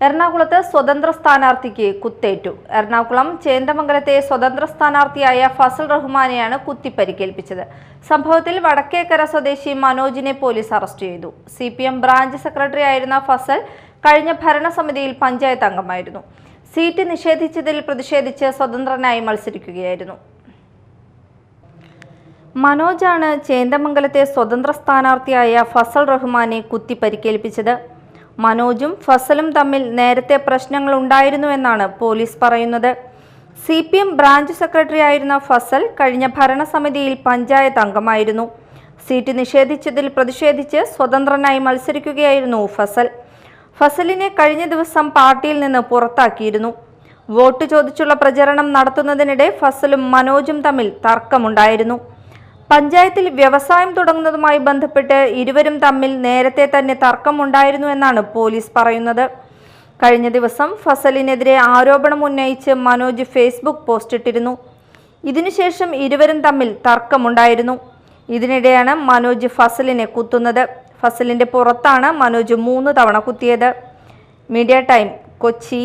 എറണാകുളത്ത് സ്വതന്ത്ര സ്ഥാനാർത്ഥിക്ക് കുത്തേറ്റു. എറണാകുളം ചേന്ദമംഗലത്തെ സ്വതന്ത്ര സ്ഥാനാർത്ഥിയായ ഫസൽ റഹ്മാനെയാണ് കുത്തിപ്പരിക്കേൽപ്പിച്ചത്. സംഭവത്തിൽ വടക്കേക്കര സ്വദേശി മനോജിനെ പോലീസ് അറസ്റ്റ് ചെയ്തു. CPM ബ്രാഞ്ച് സെക്രട്ടറി ആയിരുന്ന ഫസൽ കഴിഞ്ഞ ഭരണസമിതിയിൽ പഞ്ചായത്ത് അംഗമായിരുന്നു. സീറ്റ് നിഷേധിച്ചതിൽ പ്രതിഷേധിച്ച് സ്വതന്ത്രനായി മത്സരിക്കുകയായിരുന്നു. മനോജാണ് ചേന്ദമംഗലത്തെ സ്വതന്ത്ര സ്ഥാനാർത്ഥിയായ ഫസൽ റഹ്മാനെ കുത്തിപ്പരിക്കേൽപ്പിച്ചത്. മനോജും ഫസലും തമ്മിൽ നേരത്തെ പ്രശ്നങ്ങൾ ഉണ്ടായിരുന്നുവെന്നാണ് പോലീസ് പറയുന്നത്. CPM ബ്രാഞ്ച് സെക്രട്ടറി ആയിരുന്ന ഫസൽ കഴിഞ്ഞ ഭരണസമിതിയിൽ പഞ്ചായത്ത് അംഗമായിരുന്നു. സീറ്റ് നിഷേധിച്ചതിൽ പ്രതിഷേധിച്ച് സ്വതന്ത്രനായി മത്സരിക്കുകയായിരുന്നു ഫസലിനെ കഴിഞ്ഞ ദിവസം പാർട്ടിയിൽ നിന്ന് പുറത്താക്കിയിരുന്നു. വോട്ട് ചോദിച്ചുള്ള പ്രചരണം നടത്തുന്നതിനിടെ ഫസലും മനോജും തമ്മിൽ തർക്കമുണ്ടായിരുന്നു. പഞ്ചായത്തിൽ വ്യവസായം തുടങ്ങുന്നതുമായി ബന്ധപ്പെട്ട് ഇരുവരും തമ്മിൽ നേരത്തെ തന്നെ തർക്കമുണ്ടായിരുന്നു എന്നാണ് പോലീസ് പറയുന്നത്. കഴിഞ്ഞ ദിവസം ഫസലിനെതിരെ ആരോപണം ഉന്നയിച്ച് മനോജ് ഫേസ്ബുക്ക് പോസ്റ്റ് ഇട്ടിരുന്നു. ഇതിനുശേഷം ഇരുവരും തമ്മിൽ തർക്കമുണ്ടായിരുന്നു. ഇതിനിടെയാണ് മനോജ് ഫസലിനെ കുത്തുന്നത്. ഫസലിന്റെ പുറത്താണ് മനോജ് 3 തവണ കുത്തിയത്. Media time, Kochi.